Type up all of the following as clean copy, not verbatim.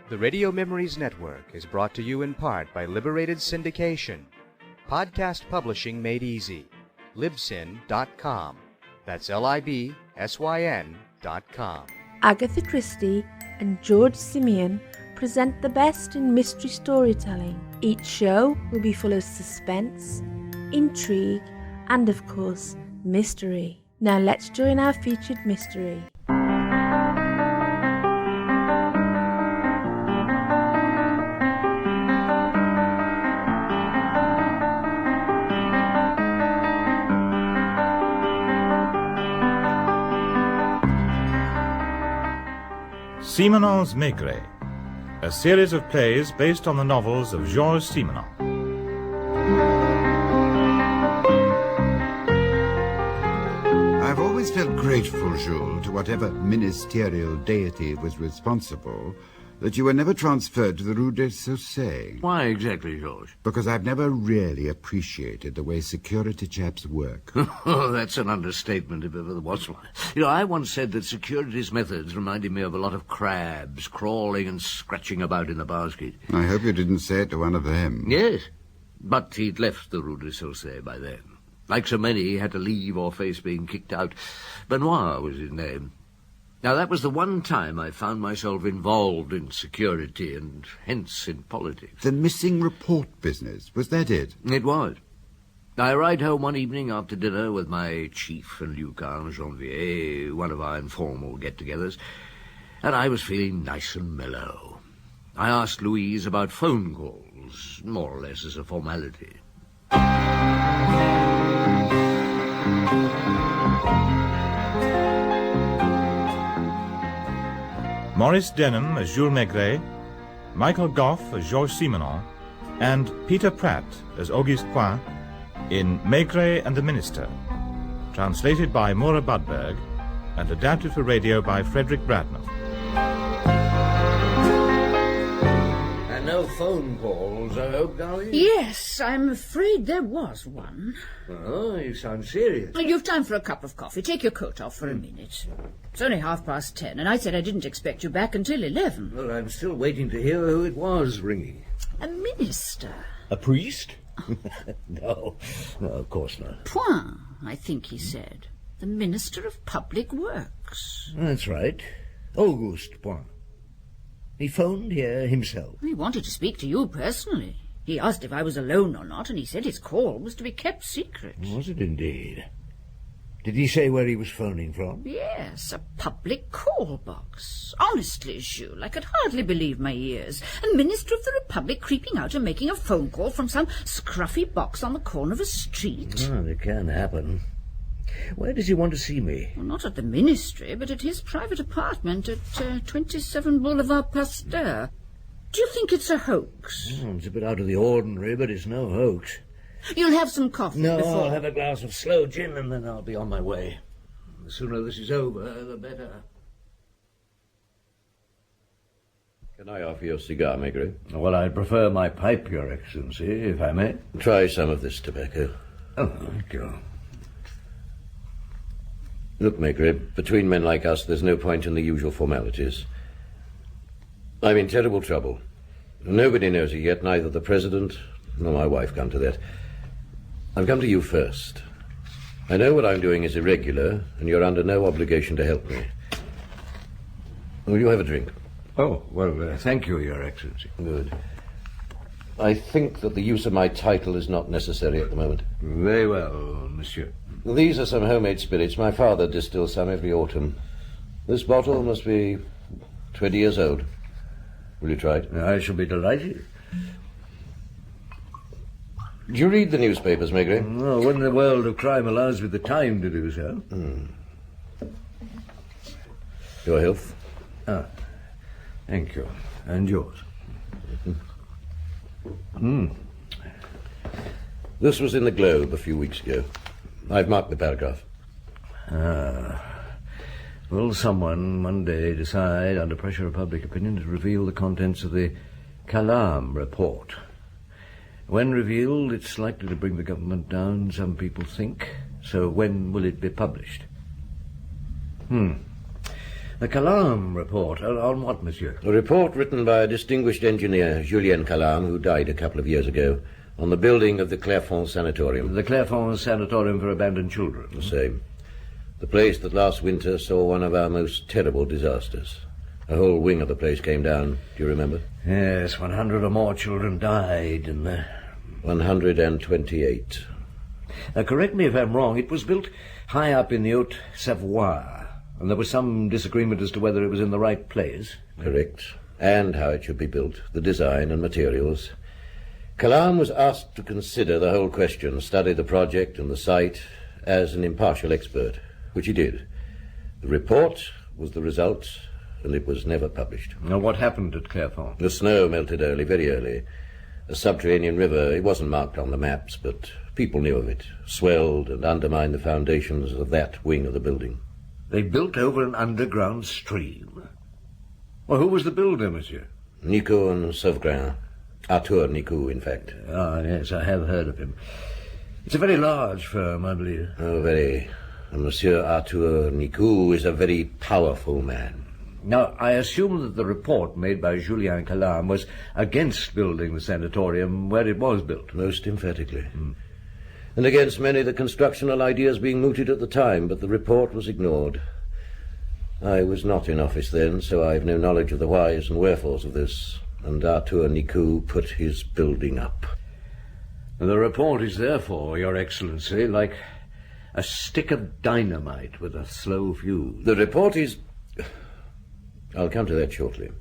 The Radio Memories Network is brought to you in part by Liberated Syndication. Podcast publishing made easy. Libsyn.com. That's Libsyn.com. Agatha Christie and George Simeon present the best in mystery storytelling. Each show will be full of suspense, intrigue, and of course, mystery. Now let's join our featured mystery. Simenon's Maigret, a series of plays based on the novels of Georges Simenon. I've always felt grateful, Jules, to whatever ministerial deity was responsible, that you were never transferred to the Rue des Saussets. Why exactly, George? Because I've never really appreciated the way security chaps work. Oh, that's an understatement if ever there was one. You know, I once said that security's methods reminded me of a lot of crabs crawling and scratching about in a basket. I hope you didn't say it to one of them. Yes, but he'd left the Rue des Saussets by then. Like so many, he had to leave or face being kicked out. Benoit was his name. Now, that was the one time I found myself involved in security and hence in politics. The missing report business, was that it? It was. I arrived home one evening after dinner with my chief and Lucan Janvier, one of our informal get-togethers, and I was feeling nice and mellow. I asked Louise about phone calls, more or less as a formality. Maurice Denham as Jules Maigret, Michael Gough as Georges Simenon, and Peter Pratt as Auguste Poin in Maigret and the Minister, translated by Maura Budberg and adapted for radio by Frederick Bradman. And no phone calls, I hope, darling? Yes, I'm afraid there was one. Oh, you sound serious. You've time for a cup of coffee. Take your coat off for a minute. It's only 10:30, and I said I didn't expect you back until 11. Well, I'm still waiting to hear who it was ringing. A minister. A priest? No, of course not. Point, I think he said. The Minister of Public Works. That's right. Auguste Poin. He phoned here himself. He wanted to speak to you personally. He asked if I was alone or not, and he said his call was to be kept secret. Was it indeed? Did he say where he was phoning from? Yes, a public call box. Honestly, Jules, I could hardly believe my ears. A Minister of the Republic creeping out and making a phone call from some scruffy box on the corner of a street. Oh, it can happen. Where does he want to see me? Well, not at the ministry, but at his private apartment at 27 Boulevard Pasteur. Do you think it's a hoax? Oh, it's a bit out of the ordinary, but it's no hoax. You'll have some coffee No, before... I'll have a glass of sloe gin and then I'll be on my way. The sooner this is over, the better. Can I offer you a cigar, Maigret? Well, I'd prefer my pipe, Your Excellency, if I may. Try some of this tobacco. Oh, thank you. Look, Maigret, between men like us, there's no point in the usual formalities. I'm in terrible trouble. Nobody knows it yet, neither the President nor my wife come to that. I've come to you first. I know what I'm doing is irregular, and you're under no obligation to help me. Will you have a drink? Oh, well, thank you, Your Excellency. Good. I think that the use of my title is not necessary at the moment. Very well, monsieur. These are some homemade spirits. My father distills some every autumn. This bottle must be 20 years old. Will you try it? I shall be delighted. Do you read the newspapers, Maigret? Oh, when the world of crime allows me the time to do so. Your health. Thank you. And yours. This was in the Globe a few weeks ago. I've marked the paragraph. Will someone one day decide, under pressure of public opinion, to reveal the contents of the Calam report? When revealed, it's likely to bring the government down, some people think. So when will it be published? The Calam report. On what, monsieur? A report written by a distinguished engineer, Julien Calam, who died a couple of years ago, on the building of the Clairfont Sanatorium. The Clairfont Sanatorium for Abandoned Children. The same. The place that last winter saw one of our most terrible disasters. A whole wing of the place came down, do you remember? Yes, 100 or more children died in there. 128. Correct me if I'm wrong, it was built high up in the Haute Savoie, and there was some disagreement as to whether it was in the right place. Correct. And how it should be built, the design and materials. Calam was asked to consider the whole question, study the project and the site as an impartial expert, which he did. The report was the result, and it was never published. Now, what happened at Clairfont? The snow melted early, very early. A subterranean river, it wasn't marked on the maps, but people knew of it, swelled and undermined the foundations of that wing of the building. They built over an underground stream. Well, who was the builder, monsieur? Nicot and Sauvegrin. Arthur Nicot, in fact. Ah, yes, I have heard of him. It's a very large firm, I believe. Oh, very. And Monsieur Arthur Nicot is a very powerful man. Now, I assume that the report made by Julien Calam was against building the sanatorium where it was built. Most emphatically. And against many of the constructional ideas being mooted at the time, but the report was ignored. I was not in office then, so I have no knowledge of the whys and wherefores of this, and Arthur Nicot put his building up. The report is therefore, Your Excellency, like a stick of dynamite with a slow fuse. The report is... I'll come to that shortly.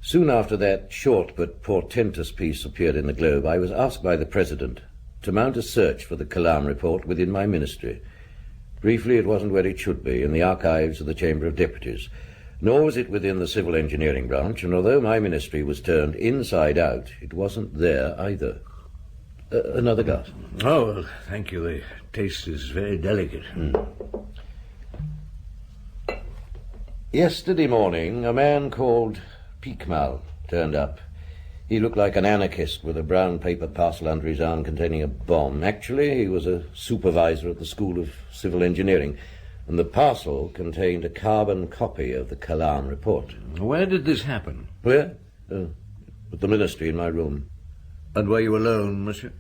Soon after that short but portentous piece appeared in the Globe, I was asked by the President to mount a search for the Calam report within my ministry. Briefly, it wasn't where it should be, in the archives of the Chamber of Deputies, nor was it within the civil engineering branch, and although my ministry was turned inside out, it wasn't there either. Another glass. Oh, well, thank you. The taste is very delicate. Yesterday morning, a man called Piquemal turned up. He looked like an anarchist with a brown paper parcel under his arm containing a bomb. Actually, he was a supervisor at the School of Civil Engineering, and the parcel contained a carbon copy of the Calam report. Where did this happen? Where? At the ministry in my room. And were you alone, monsieur?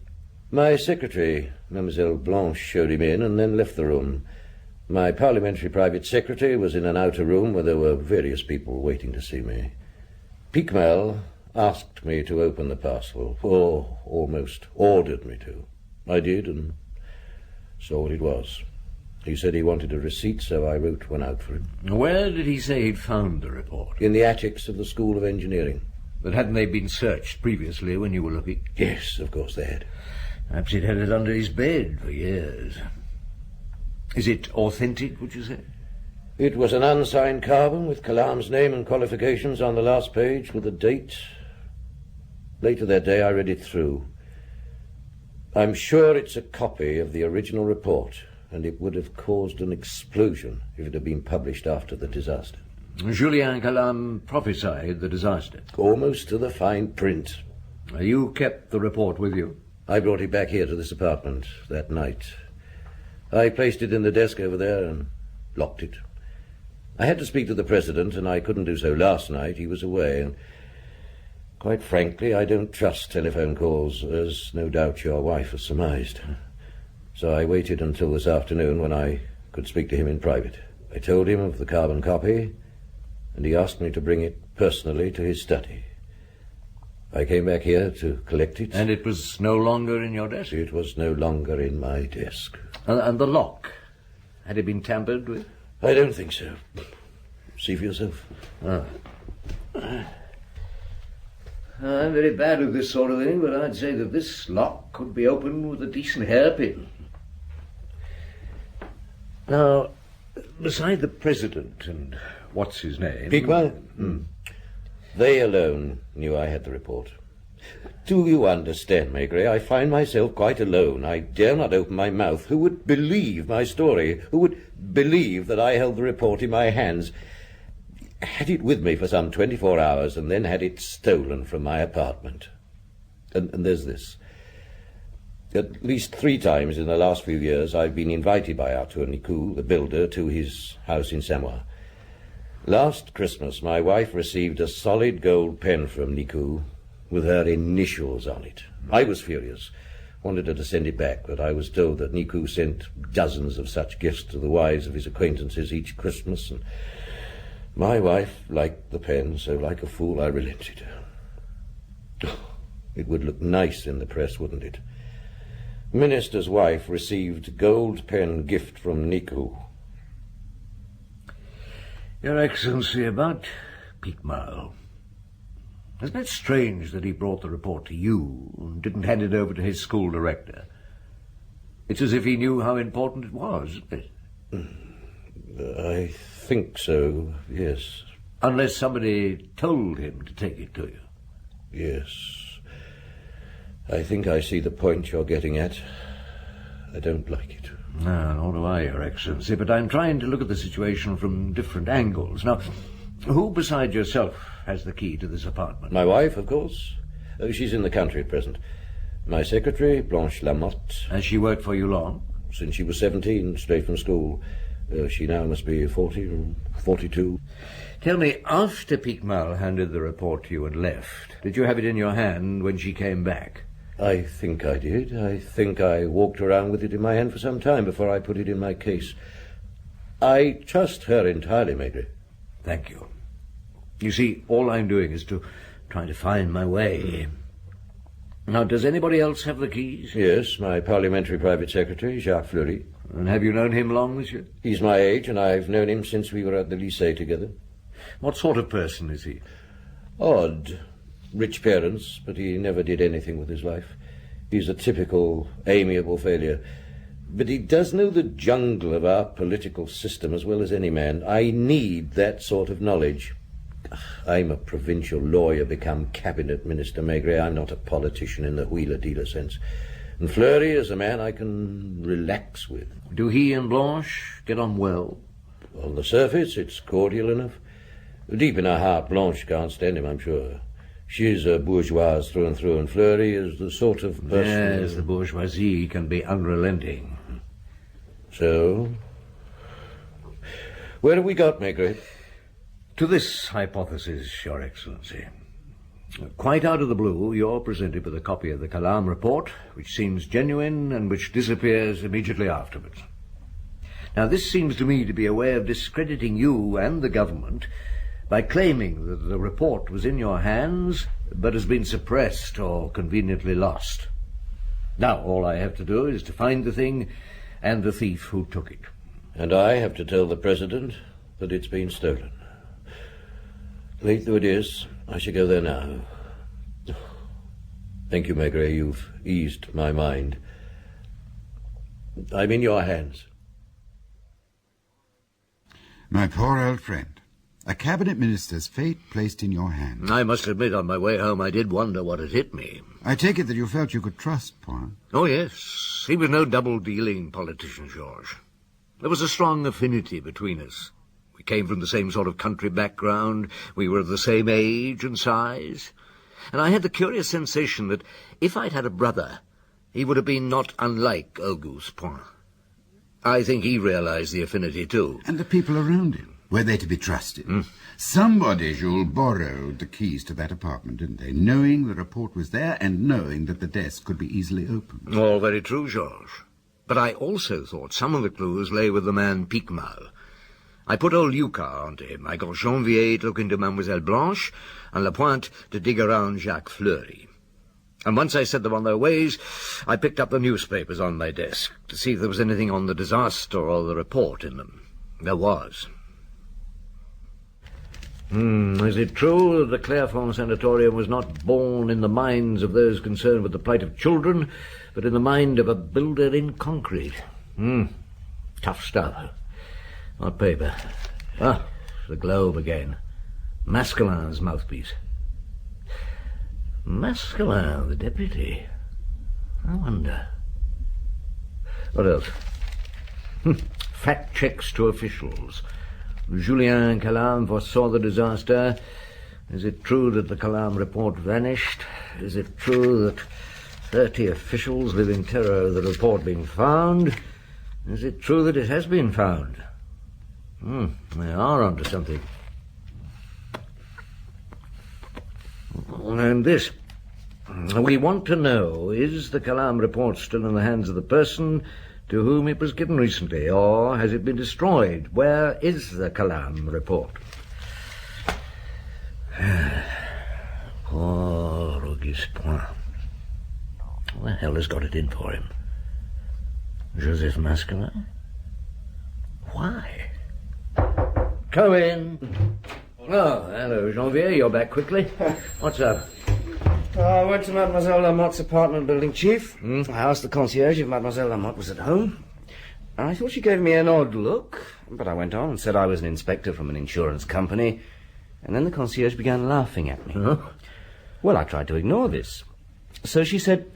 My secretary, Mademoiselle Blanche, showed him in and then left the room. My parliamentary private secretary was in an outer room where there were various people waiting to see me. Piquemal asked me to open the parcel, or almost ordered me to. I did, and saw what it was. He said he wanted a receipt, so I wrote one out for him. Where did he say he'd found the report? In the attics of the School of Engineering. But hadn't they been searched previously when you were looking? Yes, of course they had. Perhaps he'd had it under his bed for years. Is it authentic, would you say? It was an unsigned carbon with Calam's name and qualifications on the last page with a date. Later that day I read it through. I'm sure it's a copy of the original report, and it would have caused an explosion if it had been published after the disaster. Julien Calam prophesied the disaster. Almost to the fine print. You kept the report with you? I brought it back here to this apartment that night. I placed it in the desk over there and locked it. I had to speak to the President, and I couldn't do so last night. He was away, and quite frankly, I don't trust telephone calls, as no doubt your wife has surmised. So I waited until this afternoon when I could speak to him in private. I told him of the carbon copy, and he asked me to bring it personally to his study. I came back here to collect it. And it was no longer in your desk? It was no longer in my desk. And the lock? Had it been tampered with? I don't think so. See for yourself. I'm very bad with this sort of thing, but I'd say that this lock could be opened with a decent hairpin. Now, beside the President and what's his name? Piquemal? They alone knew I had the report. Do you understand, Maigret? I find myself quite alone. I dare not open my mouth. Who would believe my story? Who would believe that I held the report in my hands, had it with me for some 24 hours, and then had it stolen from my apartment? And there's this. At least 3 times in the last few years I've been invited by Arthur Nicot, the builder, to his house in Samoa. Last Christmas, my wife received a solid gold pen from Nikou with her initials on it. I was furious. Wanted her to send it back, but I was told that Nikou sent dozens of such gifts to the wives of his acquaintances each Christmas, and my wife liked the pen, so like a fool I relented. It would look nice in the press, wouldn't it? Minister's wife received gold pen gift from Nikou. Your Excellency, about Piquemal. Isn't it strange that he brought the report to you and didn't hand it over to his school director? It's as if he knew how important it was, isn't it? I think so, yes. Unless somebody told him to take it to you. Yes. I think I see the point you're getting at. I don't like it. No, nor do I, Your Excellency, but I'm trying to look at the situation from different angles. Now, who beside yourself has the key to this apartment? My wife, of course. She's in the country at present. My secretary, Blanche Lamotte. Has she worked for you long? Since she was 17, straight from school. She now must be 40 or 42. Tell me, after Piquemal handed the report to you and left, did you have it in your hand when she came back? I think I did. I think I walked around with it in my hand for some time before I put it in my case. I trust her entirely, Maigret. Thank you. You see, all I'm doing is to try to find my way. Now, does anybody else have the keys? Yes, my parliamentary private secretary, Jacques Fleury. And have you known him long, monsieur? He's my age, and I've known him since we were at the lycée together. What sort of person is he? Odd. Rich parents, but he never did anything with his life. He's a typical, amiable failure. But he does know the jungle of our political system as well as any man. I need that sort of knowledge. I'm a provincial lawyer become cabinet minister, Maigret. I'm not a politician in the wheeler-dealer sense. And Fleury is a man I can relax with. Do he and Blanche get on well? On the surface, it's cordial enough. Deep in her heart, Blanche can't stand him, I'm sure. She's a bourgeoise through and through, and Fleury is the sort of person... Yes, the bourgeoisie can be unrelenting. So, where have we got, Maigret? To this hypothesis, Your Excellency. Quite out of the blue, you're presented with a copy of the Calam report, which seems genuine and which disappears immediately afterwards. Now, this seems to me to be a way of discrediting you and the government by claiming that the report was in your hands but has been suppressed or conveniently lost. Now, all I have to do is to find the thing and the thief who took it. And I have to tell the President that it's been stolen. Late though it is, I shall go there now. Thank you, Maigret. You've eased my mind. I'm in your hands. My poor old friend. A cabinet minister's fate placed in your hands. I must admit, on my way home, I did wonder what had hit me. I take it that you felt you could trust Point. Oh, yes. He was no double-dealing politician, Georges. There was a strong affinity between us. We came from the same sort of country background. We were of the same age and size. And I had the curious sensation that if I'd had a brother, he would have been not unlike Auguste Point. I think he realized the affinity, too. And the people around him. Were they to be trusted? Somebody, Jules, borrowed the keys to that apartment, didn't they? Knowing the report was there and knowing that the desk could be easily opened. All very true, Georges. But I also thought some of the clues lay with the man Piquemal. I put old Lucas onto him. I got Janvier to look into Mademoiselle Blanche and Lapointe to dig around Jacques Fleury. And once I set them on their ways, I picked up the newspapers on my desk to see if there was anything on the disaster or the report in them. There was. Is it true that the Clairefonds Sanatorium was not born in the minds of those concerned with the plight of children, but in the mind of a builder in concrete? Tough stuff. What paper? Ah, the Globe again. Mascalin's mouthpiece. Mascalin, the deputy. I wonder. What else? Fact checks to officials. Julien Calam foresaw the disaster. Is it true that the Calam report vanished? Is it true that 30 officials live in terror of the report being found? Is it true that it has been found? They are onto something. And this. We want to know, is the Calam report still in the hands of the person to whom it was given recently, or has it been destroyed? Where is the Calam report? Poor Auguste Point. What the hell has got it in for him? Joseph Mascalin? Why? Come in. Oh, hello, Janvier. You're back quickly. What's up? I went to Mademoiselle Lamotte's apartment building, Chief. I asked the concierge if Mademoiselle Lamotte was at home. I thought she gave me an odd look, but I went on and said I was an inspector from an insurance company, and then the concierge began laughing at me. Huh? Well, I tried to ignore this. So she said,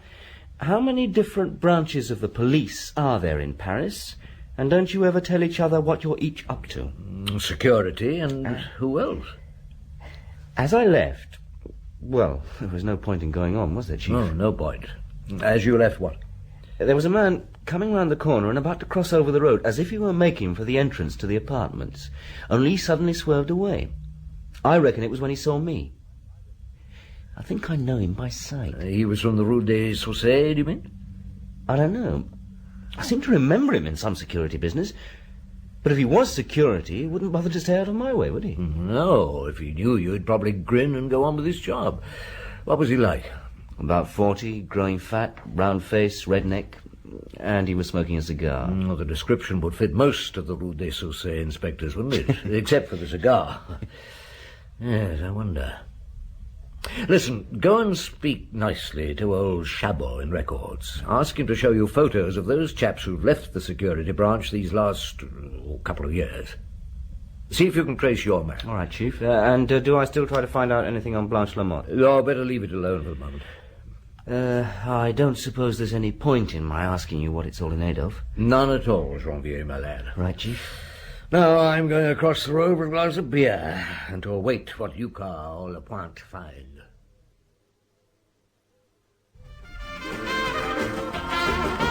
"How many different branches of the police are there in Paris? And don't you ever tell each other what you're each up to?" Security, and who else? As I left, well, there was no point in going on, was there, Chief? No point. As you left, what? There was a man coming round the corner and about to cross over the road, as if he were making for the entrance to the apartments, only he suddenly swerved away. I reckon it was when he saw me. I think I know him by sight. He was from the Rue des Saussayes, do you mean? I don't know. I seem to remember him in some security business. But if he was security, he wouldn't bother to stay out of my way, would he? No, if he knew you, he'd probably grin and go on with his job. What was he like? About 40, growing fat, round face, red neck, and he was smoking a cigar. Well, the description would fit most of the Rue des Saussayes inspectors, wouldn't it? Except for the cigar. Yes, I wonder. Listen, go and speak nicely to old Chabot in records. Ask him to show you photos of those chaps who've left the security branch these last couple of years. See if you can trace your man. All right, Chief. And do I still try to find out anything on Blanche Lamotte? You'd better leave it alone for the moment. I don't suppose there's any point in my asking you what it's all in aid of. None at all, Janvier, my lad. Right, Chief. Now I'm going across the road for a glass of beer and to await what you call a point find.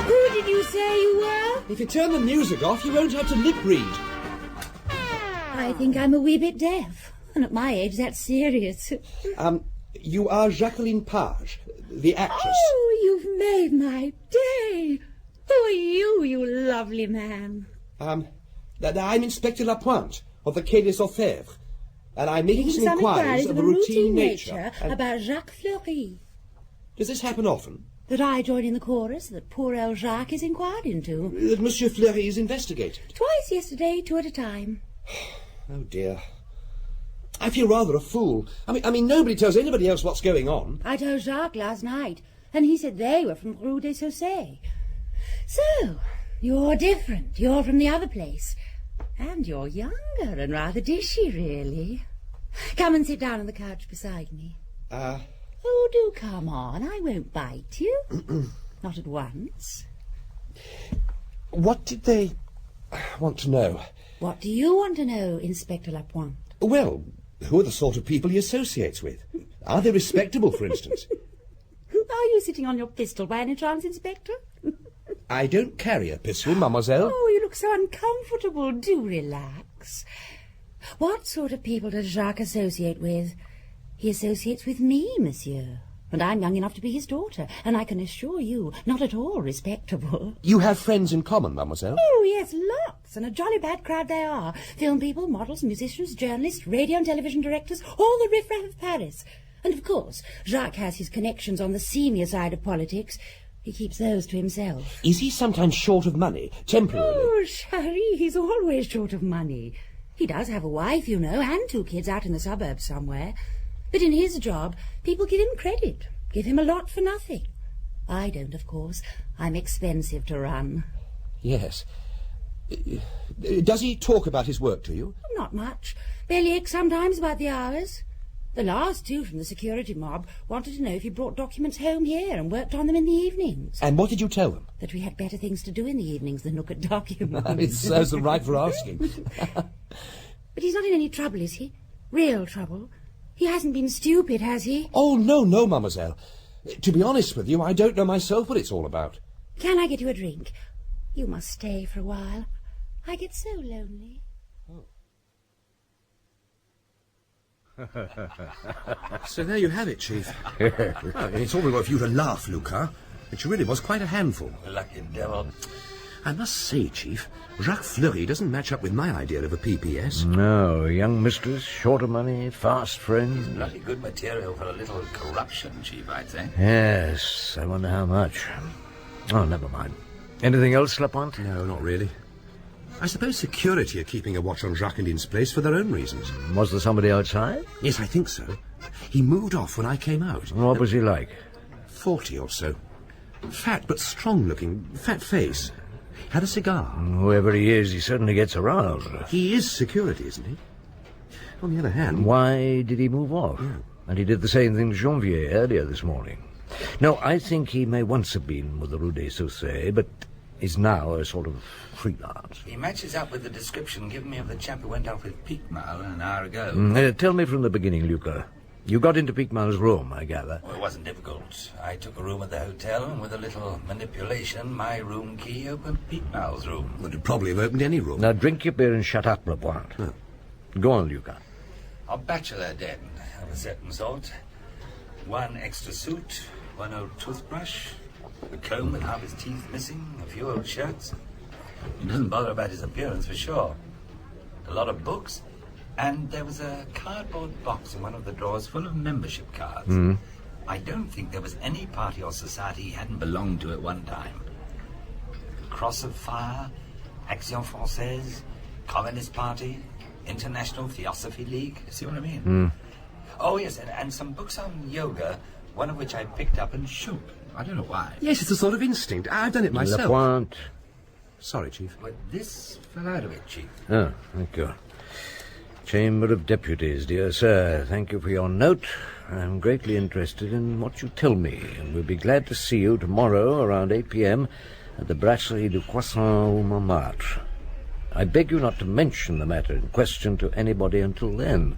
Who did you say you were? If you turn the music off, you won't have to lip read. I think I'm a wee bit deaf. And at my age, that's serious. You are Jacqueline Page, the actress. Oh, you've made my day. Who are you, you lovely man? I'm Inspector Lapointe of the Quai des Orfèvres, and I'm making some inquiries of a routine nature about Jacques Fleury. Does this happen often? That I join in the chorus that poor old Jacques is inquired into. That Monsieur Fleury is investigated? Twice yesterday, 2 at a time. Oh, dear. I feel rather a fool. I mean, nobody tells anybody else what's going on. I told Jacques last night, and he said they were from Rue des Saussayes. So, you're different. You're from the other place. And you're younger and rather dishy, really. Come and sit down on the couch beside me. Oh, do come on. I won't bite you. Not at once. What did they want to know? What do you want to know, Inspector Lapointe? Well, who are the sort of people he associates with? Are they respectable, for instance? Are you sitting on your pistol by any chance, Inspector? I don't carry a pistol, mademoiselle. Oh, you look so uncomfortable. Do relax. What sort of people does Jacques associate with? He associates with me, monsieur. And I'm young enough to be his daughter, and I can assure you, not at all respectable. You have friends in common, mademoiselle? Oh, yes, lots, and a jolly bad crowd they are. Film people, models, musicians, journalists, radio and television directors, all the riffraff of Paris. And, of course, Jacques has his connections on the senior side of politics. He keeps those to himself. Is he sometimes short of money, temporarily? Oh, Cherie, he's always short of money. He does have a wife, you know, and 2 kids out in the suburbs somewhere. But in his job, people give him credit, give him a lot for nothing. I don't, of course. I'm expensive to run. Yes. Does he talk about his work to you? Not much. Bellyache sometimes about the hours. The last 2 from the security mob wanted to know if he brought documents home here and worked on them in the evenings. And what did you tell them? That we had better things to do in the evenings than look at documents. It serves them right for asking. But he's not in any trouble, is he? Real trouble? He hasn't been stupid, has he? Oh, no, mademoiselle. To be honest with you, I don't know myself what it's all about. Can I get you a drink? You must stay for a while. I get so lonely. So there you have it, Chief. Well, it's all right for you to laugh, Lucas, but she really was quite a handful. Lucky devil. I must say, Chief, Jacques Fleury doesn't match up with my idea of a PPS. No, young mistress, short of money, fast friend. Bloody good material for a little corruption, Chief, I'd say. Yes, I wonder how much. Oh, never mind. Anything else, Lapointe? No, not really. I suppose security are keeping a watch on Jacqueline's place for their own reasons. Was there somebody outside? Yes, I think so. He moved off when I came out. What was he like? 40 or so. Fat but strong-looking, fat face. Had a cigar. Whoever he is, he certainly gets around. He is security, isn't he? On the other hand... Why did he move off? Yeah. And he did the same thing to Janvier earlier this morning. No, I think he may once have been with the Rue des Saussets, but is now a sort of freelance. He matches up with the description given me of the chap who went off with Piquemal an hour ago. Tell me from the beginning, Lucas. You got into Piquemal's room, I gather. Well, it wasn't difficult. I took a room at the hotel, and with a little manipulation, my room key opened Piquemal's room. Would have probably have opened any room. Now drink your beer and shut up, Lapointe. Oh. Go on, Lucas. A bachelor den of a certain sort. One extra suit, one old toothbrush, a comb with half his teeth missing, a few old shirts. He doesn't bother about his appearance for sure. A lot of books, and there was a cardboard box in one of the drawers full of membership cards. I don't think there was any party or society he hadn't belonged to at one time. Cross of Fire, Action Française, Communist Party, International Theosophy League. See what I mean? Oh, yes, and some books on yoga, one of which I picked up and shook. I don't know why. Yes, it's a sort of instinct. I've done it myself. Lapointe. Sorry, Chief. But this fell out of it, Chief. Oh, thank you. Chamber of Deputies, dear sir, thank you for your note. I'm greatly interested in what you tell me, and we'll be glad to see you tomorrow around 8 p.m. at the Brasserie du Croissant au Montmartre. I beg you not to mention the matter in question to anybody until then.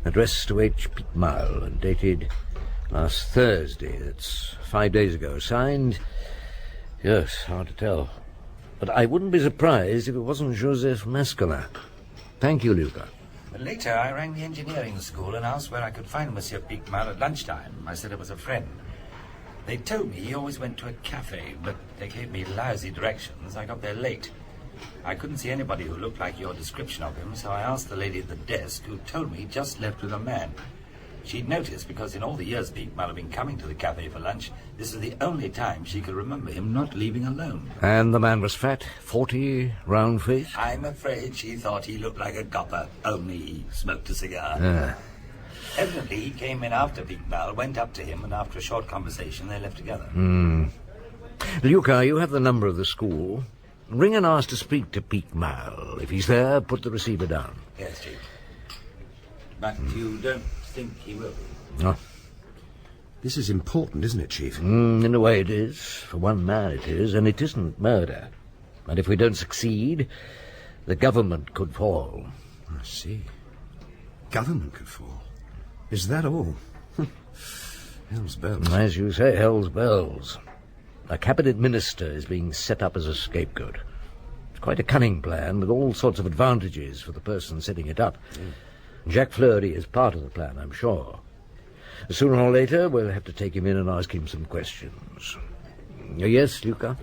Addressed to H. Piquemal and dated last Thursday. That's 5 days ago. Signed, yes, hard to tell. But I wouldn't be surprised if it wasn't Joseph Mascalin. Thank you, Lucas. But later I rang the engineering school and asked where I could find Monsieur Piquemal at lunchtime. I said it was a friend. They told me he always went to a cafe, but they gave me lousy directions. I got there late. I couldn't see anybody who looked like your description of him, so I asked the lady at the desk, who told me he'd just left with a man. She'd noticed, because in all the years Piquemal had been coming to the cafe for lunch, this was the only time she could remember him not leaving alone. And the man was fat, 40, round-faced? I'm afraid she thought he looked like a copper, only he smoked a cigar. Evidently, he came in after Piquemal, went up to him, and after a short conversation, they left together. Lucas, you have the number of the school. Ring and ask to speak to Piquemal. If he's there, put the receiver down. Yes, Chief. But you don't think he will be? No. This is important, isn't it, Chief? In a way it is. For one man it is, and it isn't murder. And if we don't succeed, the government could fall. I see. Government could fall. Is that all? Hell's bells. As you say, hell's bells. A cabinet minister is being set up as a scapegoat. It's quite a cunning plan, with all sorts of advantages for the person setting it up. Jacques Fleury is part of the plan, I'm sure. Sooner or later, we'll have to take him in and ask him some questions. Yes, Lucas?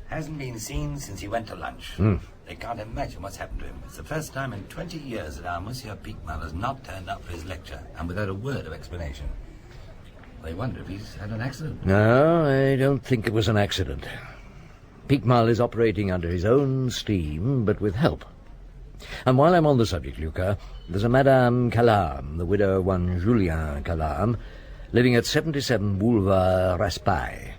Hasn't been seen since he went to lunch. They can't imagine what's happened to him. It's the first time in 20 years that our Monsieur Piquemal has not turned up for his lecture, and without a word of explanation. They wonder if he's had an accident. No, I don't think it was an accident. Piquemal is operating under his own steam, but with help. And while I'm on the subject, Lucas, there's a Madame Calam, the widow of one Julien Calam, living at 77 Boulevard Raspail.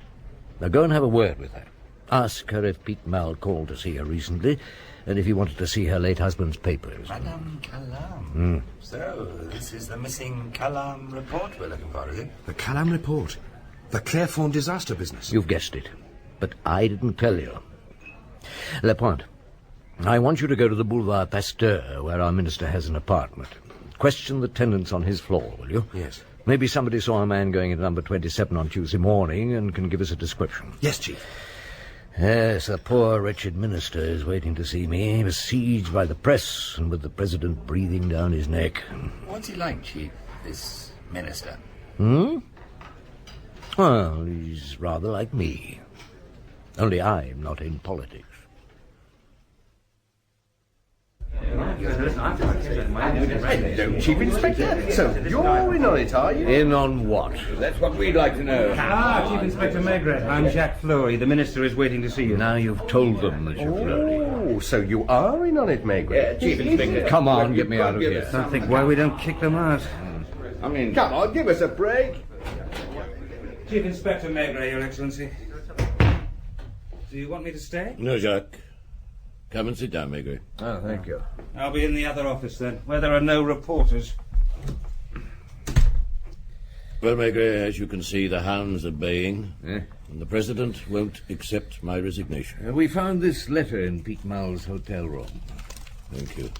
Now go and have a word with her. Ask her if Piquemal called to see her recently, and if he wanted to see her late husband's papers. Madame Calam. So, this is the missing Calam report we're looking for, is it? The Calam report. The Clairefonds disaster business. You've guessed it. But I didn't tell you. Lapointe, I want you to go to the Boulevard Pasteur, where our minister has an apartment. Question the tenants on his floor, will you? Yes. Maybe somebody saw a man going into number 27 on Tuesday morning and can give us a description. Yes, Chief. Yes, the poor wretched minister is waiting to see me, besieged by the press and with the president breathing down his neck. What's he like, Chief, this minister? Well, he's rather like me. Only I'm not in politics. Hello, Chief Inspector. So, you're in on it, are you? In on what? That's what we'd like to know. Chief Inspector Maigret. I'm Jacques Fleury. The minister is waiting to see you. Now you've told them, Monsieur Fleury. Oh, so you are in on it, Maigret. Chief Inspector. Come on, get me out of here. I think why we don't kick them out. I mean, Come on, give us a break. Chief Inspector Maigret, Your Excellency. Do you want me to stay? No, Jacques. Come and sit down, Maigret. Oh, thank you. I'll be in the other office then, where there are no reporters. Well, Maigret, as you can see, the hounds are baying, and the president won't accept my resignation. We found this letter in Pique Mal's hotel room. Thank you.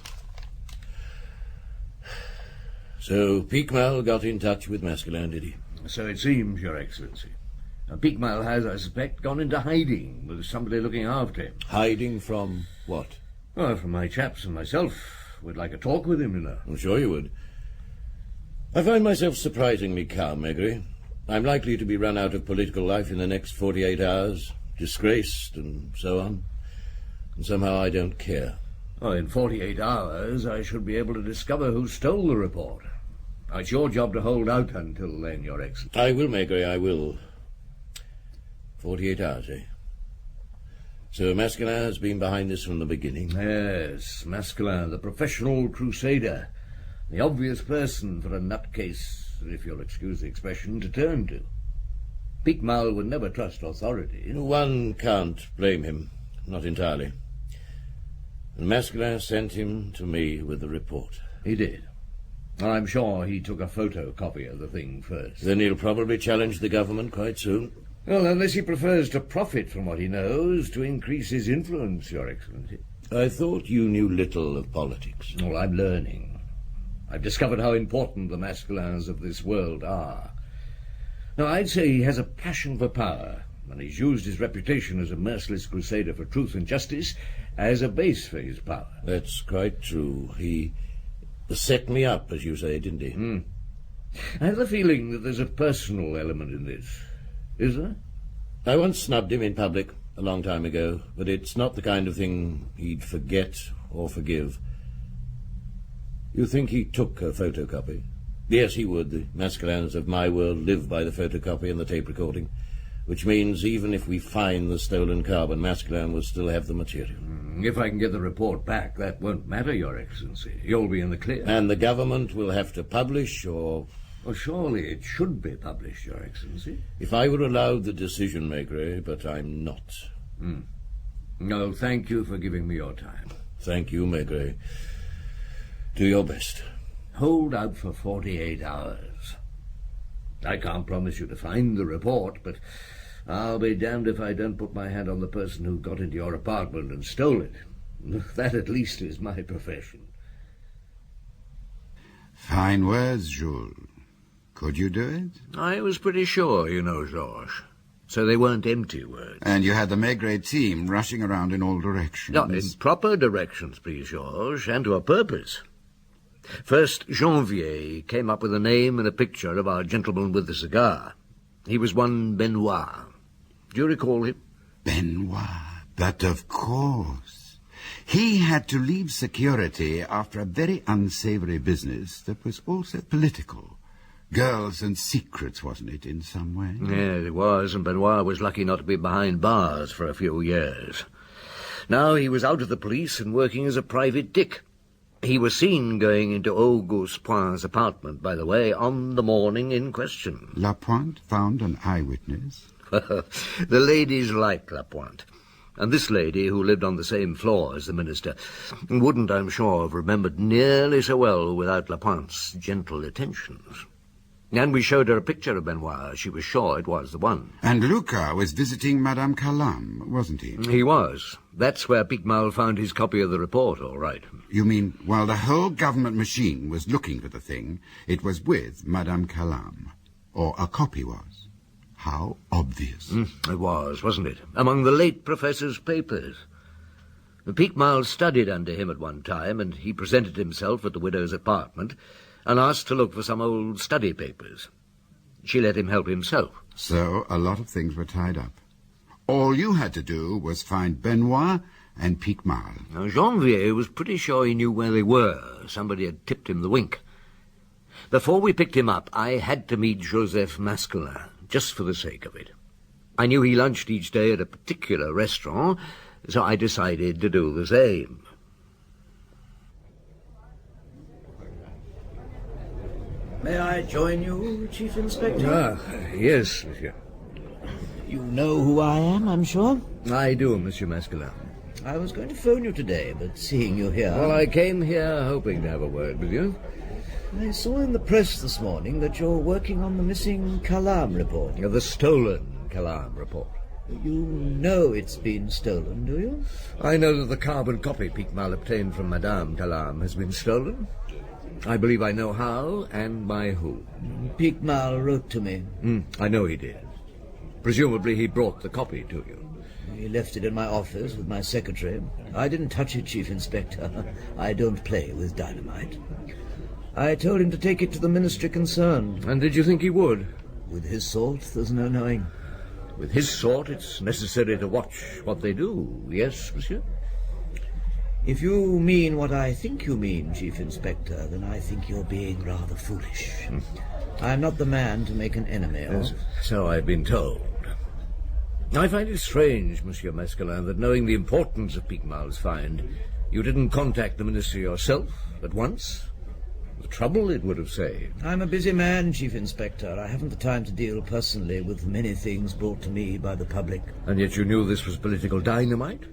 So, Pique Mal got in touch with Maskelin, did he? So it seems, Your Excellency. Pique Mal has, I suspect, gone into hiding with somebody looking after him. Hiding from what? Well, from my chaps and myself. We'd like a talk with him, you know. I'm sure you would. I find myself surprisingly calm, Maigret. I'm likely to be run out of political life in the next 48 hours, disgraced and so on. And somehow I don't care. Well, in 48 hours I should be able to discover who stole the report. It's your job to hold out until then, Your Excellency. I will, Maigret, I will. 48 hours, eh? So Maskelin has been behind this from the beginning? Yes, Maskelin, the professional crusader. The obvious person for a nutcase, if you'll excuse the expression, to turn to. Pique Mal would never trust authority. One can't blame him. Not entirely. And Maskelin sent him to me with the report. He did. I'm sure he took a photocopy of the thing first. Then he'll probably challenge the government quite soon. Well, unless he prefers to profit from what he knows to increase his influence, Your Excellency. I thought you knew little of politics. Well, I'm learning. I've discovered how important the Maskelins of this world are. Now, I'd say he has a passion for power, and he's used his reputation as a merciless crusader for truth and justice as a base for his power. That's quite true. He set me up, as you say, didn't he? I have the feeling that there's a personal element in this. Is there? I once snubbed him in public a long time ago, but it's not the kind of thing he'd forget or forgive. You think he took a photocopy? Yes, he would. The Maskelins of my world live by the photocopy and the tape recording, which means even if we find the stolen carbon, Maskelin will still have the material. If I can get the report back, that won't matter, Your Excellency. You'll be in the clear. And the government will have to publish, or... Well, surely it should be published, Your Excellency. If I were allowed the decision, Maigret, but I'm not. No, thank you for giving me your time. Thank you, Maigret. Do your best. Hold out for 48 hours. I can't promise you to find the report, but I'll be damned if I don't put my hand on the person who got into your apartment and stole it. That at least is my profession. Fine words, Jules. Could you do it? I was pretty sure, you know, Georges. So they weren't empty words. And you had the Maigret team rushing around in all directions. No, in proper directions, please, Georges, and to a purpose. First, Janvier came up with a name and a picture of our gentleman with the cigar. He was one Benoit. Do you recall him? Benoit, but of course. He had to leave security after a very unsavory business that was also political. Girls and secrets, wasn't it, in some way? Yes, it was, and Benoit was lucky not to be behind bars for a few years. Now he was out of the police and working as a private dick. He was seen going into Auguste Point's apartment, by the way, on the morning in question. Lapointe found an eyewitness? The ladies liked Lapointe. And this lady, who lived on the same floor as the minister, wouldn't, I'm sure, have remembered nearly so well without Lapointe's gentle attentions. And we showed her a picture of Benoit. She was sure it was the one. And Lucas was visiting Madame Calam, wasn't he? He was. That's where Pique Mal found his copy of the report, all right. You mean, while the whole government machine was looking for the thing, it was with Madame Calam? Or a copy was? How obvious. It was, wasn't it? Among the late professor's papers. The Peakmile studied under him at one time, and he presented himself at the widow's apartment and asked to look for some old study papers. She let him help himself. So a lot of things were tied up. All you had to do was find Benoit and Peakmile. Now, Janvier was pretty sure he knew where they were. Somebody had tipped him the wink. Before we picked him up, I had to meet Joseph Masquelin, just for the sake of it. I knew he lunched each day at a particular restaurant, so I decided to do the same. May I join you, Chief Inspector? Yes, monsieur. You know who I am, I'm sure? I do, Monsieur Masquelin. I was going to phone you today, but seeing you here... Well, I came here hoping to have a word with you. I saw in the press this morning that you're working on the missing Calam report. The stolen Calam report. You know it's been stolen, do you? I know that the carbon copy Peakmile obtained from Madame Calam has been stolen. I believe I know how and by whom. Peakmile wrote to me. I know he did. Presumably he brought the copy to you. He left it in my office with my secretary. I didn't touch it, Chief Inspector. I don't play with dynamite. I told him to take it to the ministry concerned. And did you think he would? With his sort, there's no knowing. With his sort, it's necessary to watch what they do. Yes, monsieur? If you mean what I think you mean, Chief Inspector, then I think you're being rather foolish. I'm not the man to make an enemy of. So I've been told. I find it strange, Monsieur Masquelin, that knowing the importance of Peakmile's find, you didn't contact the ministry yourself at once. The trouble it would have saved. I'm a busy man, Chief Inspector. I haven't the time to deal personally with many things brought to me by the public. And yet you knew this was political dynamite?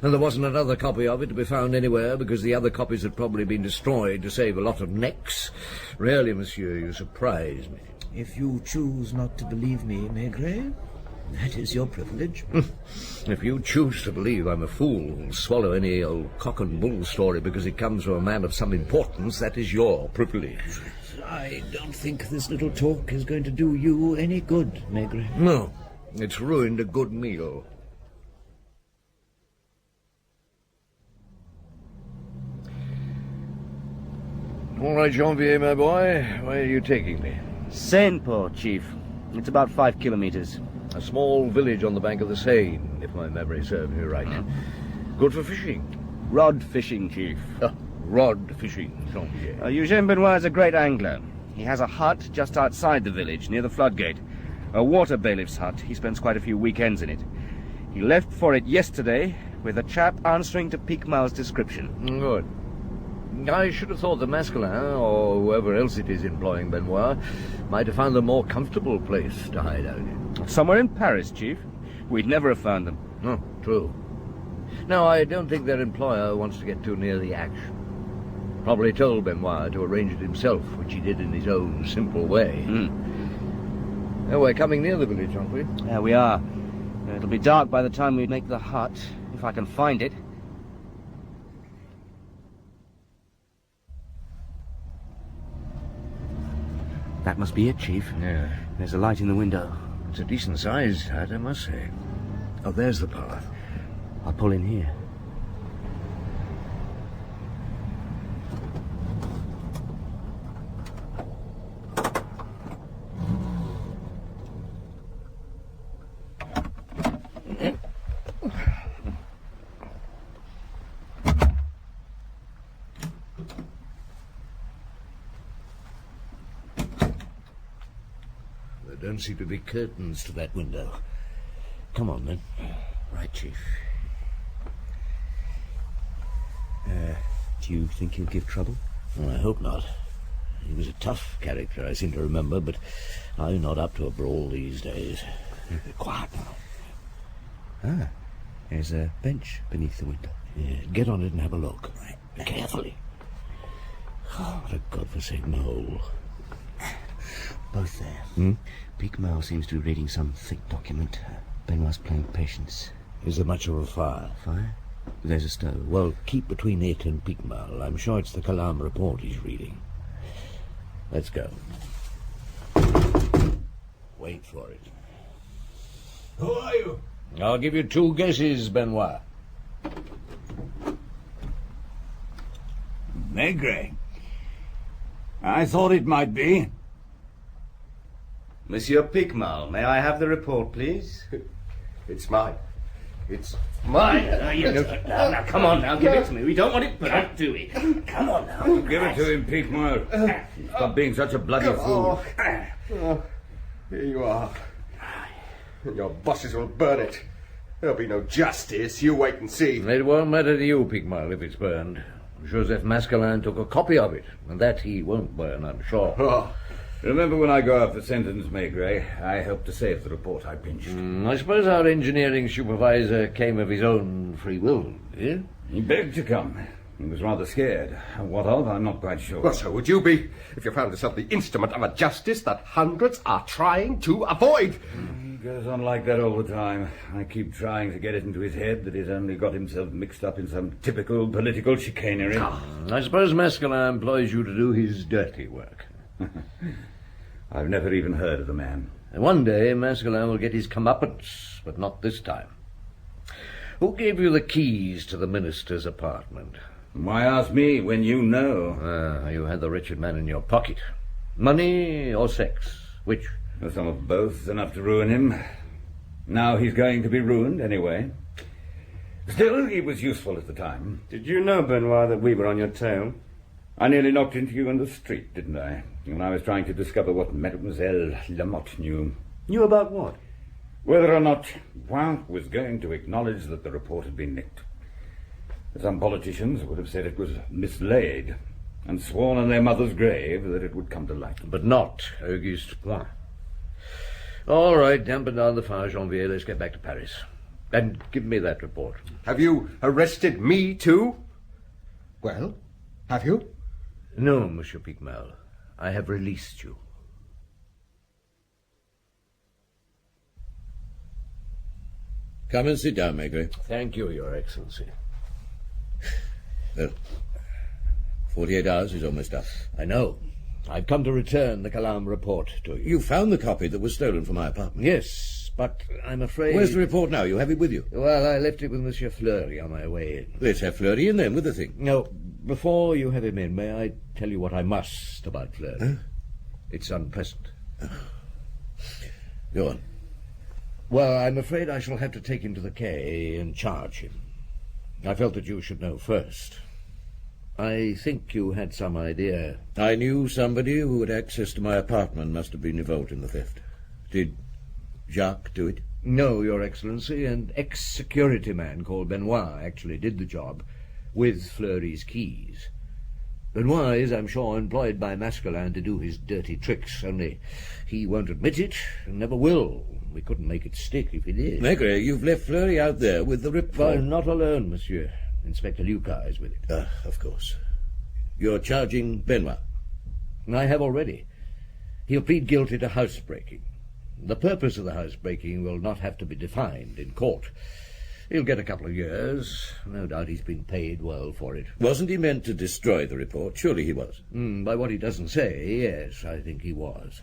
And there wasn't another copy of it to be found anywhere because the other copies had probably been destroyed to save a lot of necks? Really, monsieur, you surprise me. If you choose not to believe me, Maigret, that is your privilege. If you choose to believe I'm a fool who'll swallow any old cock and bull story because it comes from a man of some importance, that is your privilege. I don't think this little talk is going to do you any good, Maigret. No, it's ruined a good meal. All right, Janvier, my boy, where are you taking me? Saint-Port, Chief. It's about 5 kilometers. A small village on the bank of the Seine, if my memory serves me right. Good for fishing. Rod fishing, Chief. Rod fishing, Janvier. Eugène Benoit is a great angler. He has a hut just outside the village, near the floodgate. A water bailiff's hut. He spends quite a few weekends in it. He left for it yesterday with a chap answering to Peakmile's description. Good. I should have thought the Masquelin, or whoever else it is employing Benoit, might have found a more comfortable place to hide out in. Somewhere in Paris, Chief. We'd never have found them. Oh, true. No, I don't think their employer wants to get too near the action. Probably told Benoit to arrange it himself, which he did in his own simple way. Oh, we're coming near the village, aren't we? Yeah, we are. It'll be dark by the time we make the hut, if I can find it. That must be it, Chief. Yeah. There's a light in the window. It's a decent-sized hut, I must say. Oh, there's the path. I'll pull in here. There don't seem to be curtains to that window. Come on, then. Right, Chief. Do you think he'll give trouble? Well, I hope not. He was a tough character, I seem to remember, but I'm not up to a brawl these days. Quiet now. There's a bench beneath the window. Yeah, get on it and have a look. Right. Carefully. Oh, what a godforsaken hole. Both there. Peakmile seems to be reading some thick document. Benoit's playing patience. Is there much of a fire? Fire? There's a stove. Well, keep between it and Peakmile. I'm sure it's the Calam report he's reading. Let's go. Wait for it. Who are you? I'll give you 2 guesses, Benoit. Maigret. I thought it might be. Monsieur Picmal, may I have the report, please? It's mine. It's mine. Now, come on now, give it to me. We don't want it burnt, do we? Come on now. Give it to him, Picmal. Stop being such a bloody fool. Oh, here you are. Your bosses will burn it. There'll be no justice. You wait and see. It won't matter to you, Picmal, if it's burned. Joseph Mascalin took a copy of it, and that he won't burn, I'm sure. Oh. Remember when I got off the sentence, Maigret, I helped to save the report I pinched. I suppose our engineering supervisor came of his own free will, eh? He begged to come. He was rather scared. What of, I'm not quite sure. Well, so would you be if you found yourself the instrument of a justice that hundreds are trying to avoid. He goes on like that all the time. I keep trying to get it into his head that he's only got himself mixed up in some typical political chicanery. I suppose Mascalin employs you to do his dirty work. I've never even heard of the man. One day Mascalin will get his comeuppance, but not this time. Who gave you the keys to the minister's apartment? Why ask me when you know? You had the wretched man in your pocket. Money or sex? Which? Some of both, enough to ruin him. Now he's going to be ruined anyway. Still, he was useful at the time. Did you know, Benoit, that we were on your tail? I nearly knocked into you in the street, didn't I? When I was trying to discover what Mademoiselle Lamotte knew. Knew about what? Whether or not Poin was going to acknowledge that the report had been nicked. Some politicians would have said it was mislaid, and sworn on their mother's grave that it would come to light. But not Auguste Poin. All right, dampen down the fire, Janvier. Let's get back to Paris. And give me that report. Have you arrested me, too? Well, have you? No, Monsieur Picmal. I have released you. Come and sit down, Maigret. Thank you, Your Excellency. Well, 48 hours is almost up. I know. I've come to return the Calam report to you. You found the copy that was stolen from my apartment? Yes, but I'm afraid... Where's the report now? You have it with you? Well, I left it with Monsieur Fleury on my way in. Let's have Fleury in then with the thing. No, before you have him in, may I tell you what I must about Fleury? Huh? It's unpleasant. Go on. Well, I'm afraid I shall have to take him to the quay and charge him. I felt that you should know first. I think you had some idea. I knew somebody who had access to my apartment must have been involved in the theft. Did Jacques do it? No, Your Excellency. An ex-security man called Benoit actually did the job, with Fleury's keys. Benoit is, I'm sure, employed by Mascalin to do his dirty tricks, only he won't admit it, and never will. We couldn't make it stick if he did. Maigret, you've left Fleury out there with the report. Not alone, monsieur. Inspector Lucas is with it. Of course. You're charging Benoit? I have already. He'll plead guilty to housebreaking. The purpose of the housebreaking will not have to be defined in court. He'll get a couple of years. No doubt he's been paid well for it. Wasn't he meant to destroy the report? Surely he was. By what he doesn't say, yes, I think he was.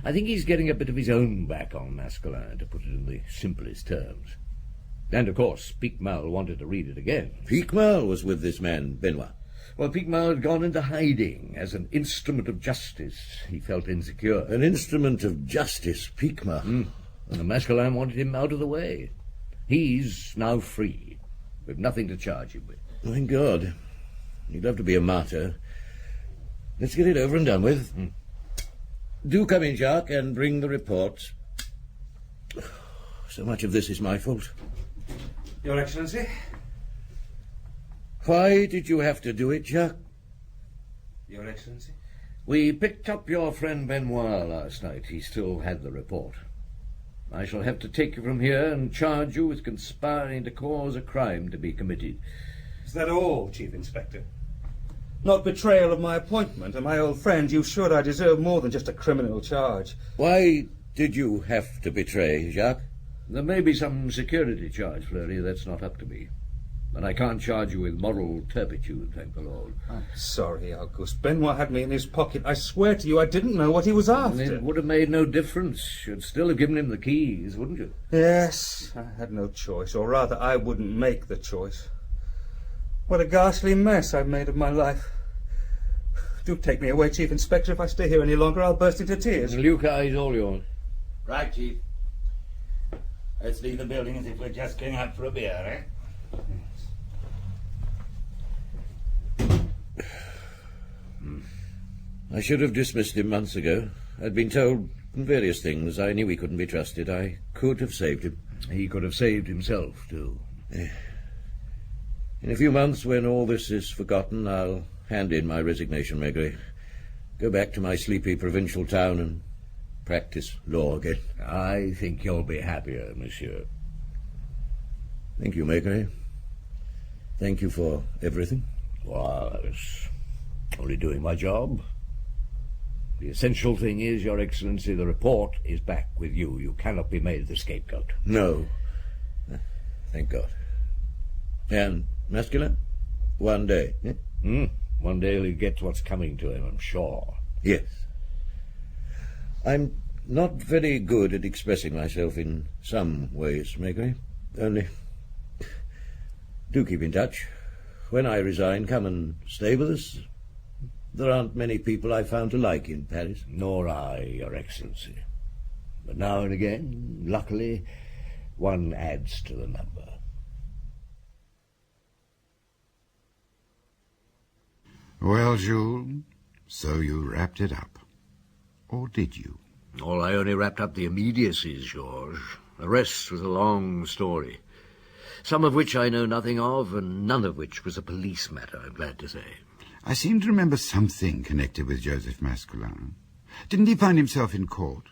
I think he's getting a bit of his own back on Mascalin, to put it in the simplest terms. And, of course, Picmal wanted to read it again. Picmal was with this man, Benoit. Well, Picmal had gone into hiding as an instrument of justice. He felt insecure. An instrument of justice, Picmal? And the Mascalin wanted him out of the way. He's now free, with nothing to charge him with. Thank God. He'd love to be a martyr. Let's get it over and done with. Do come in, Jacques, and bring the report. So much of this is my fault. Your Excellency? Why did you have to do it, Jacques? Your Excellency? We picked up your friend Benoit last night. He still had the report. I shall have to take you from here and charge you with conspiring to cause a crime to be committed. Is that all, Chief Inspector? Not betrayal of my appointment and my old friend. You should. I deserve more than just a criminal charge. Why did you have to betray, Jacques? There may be some security charge, Fleury. That's not up to me. And I can't charge you with moral turpitude, thank the Lord. I'm sorry, Auguste. Benoit had me in his pocket. I swear to you I didn't know what he was after. And it would have made no difference. You'd still have given him the keys, wouldn't you? Yes, I had no choice, or rather I wouldn't make the choice. What a ghastly mess I've made of my life. Do take me away, Chief Inspector. If I stay here any longer, I'll burst into tears. Lucas is all yours. Right, Chief. Let's leave the building as if we're just going out for a beer, eh? I should have dismissed him months ago. I'd been told various things. I knew he couldn't be trusted. I could have saved him. He could have saved himself, too. In a few months, when all this is forgotten, I'll hand in my resignation, Maigret. Go back to my sleepy provincial town and practice law again. I think you'll be happier, monsieur. Thank you, Maigret. Thank you for everything. Well, I was only doing my job. The essential thing is, Your Excellency, the report is back with you. You cannot be made the scapegoat. No. Thank God. And Masculin? One day, eh? One day he'll get what's coming to him, I'm sure. Yes. I'm not very good at expressing myself in some ways, Maigret. Only, do keep in touch. When I resign, come and stay with us. There aren't many people I've found to like in Paris. Nor I, Your Excellency. But now and again, luckily, one adds to the number. Well, Jules, so you wrapped it up. Or did you? Oh, I only wrapped up the immediacies, Georges. The rest was a long story. Some of which I know nothing of, and none of which was a police matter, I'm glad to say. I seem to remember something connected with Joseph Masculin. Didn't he find himself in court?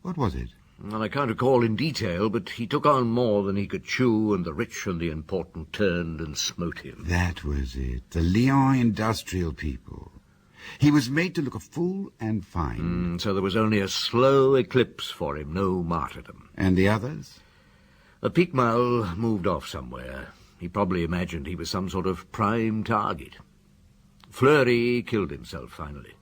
What was it? Well, I can't recall in detail, but he took on more than he could chew, and the rich and the important turned and smote him. That was it. The Lyon industrial people. He was made to look a fool and fined. So there was only a slow eclipse for him, no martyrdom. And the others? The Picmal moved off somewhere. He probably imagined he was some sort of prime target. Fleury killed himself, finally.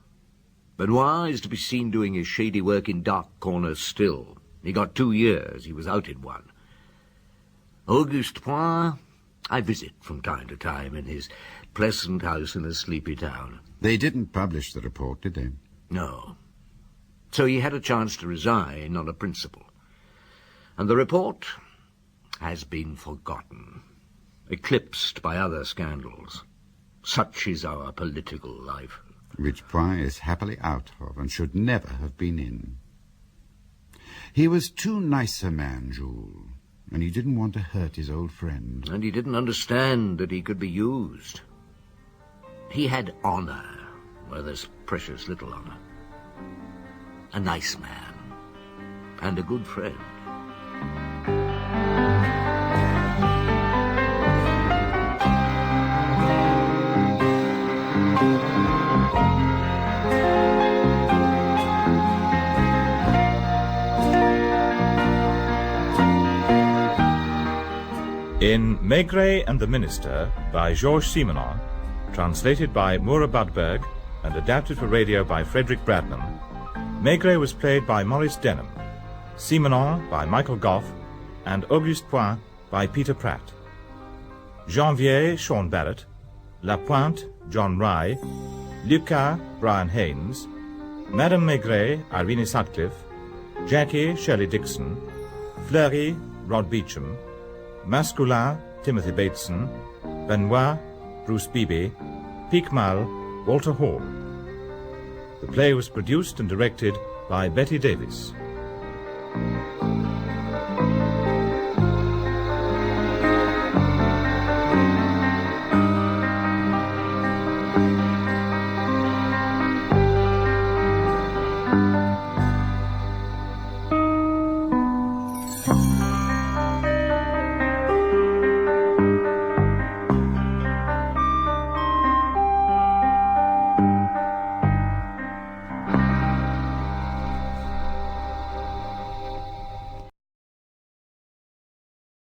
Benoit is to be seen doing his shady work in dark corners still. He got 2 years. He was out in 1. Auguste Point, I visit from time to time in his pleasant house in a sleepy town. They didn't publish the report, did they? No. So he had a chance to resign on a principle. And the report has been forgotten, eclipsed by other scandals. Such is our political life. Which Point is happily out of and should never have been in. He was too nice a man, Jules, and he didn't want to hurt his old friend. And he didn't understand that he could be used. He had honor, where there's precious little honor. A nice man, and a good friend. In Maigret and the Minister by Georges Simenon, translated by Moura Budberg and adapted for radio by Frederick Bradman, Maigret was played by Maurice Denham, Simenon by Michael Goff, and Auguste Point by Peter Pratt. Janvier, Sean Barrett, La Pointe, John Rye, Lucas, Brian Haynes, Madame Maigret, Irene Sutcliffe, Jackie, Shirley Dixon, Fleury, Rod Beecham, Masculin, Timothy Bateson, Benoit, Bruce Beebe, Picmal, Walter Hall. The play was produced and directed by Betty Davis.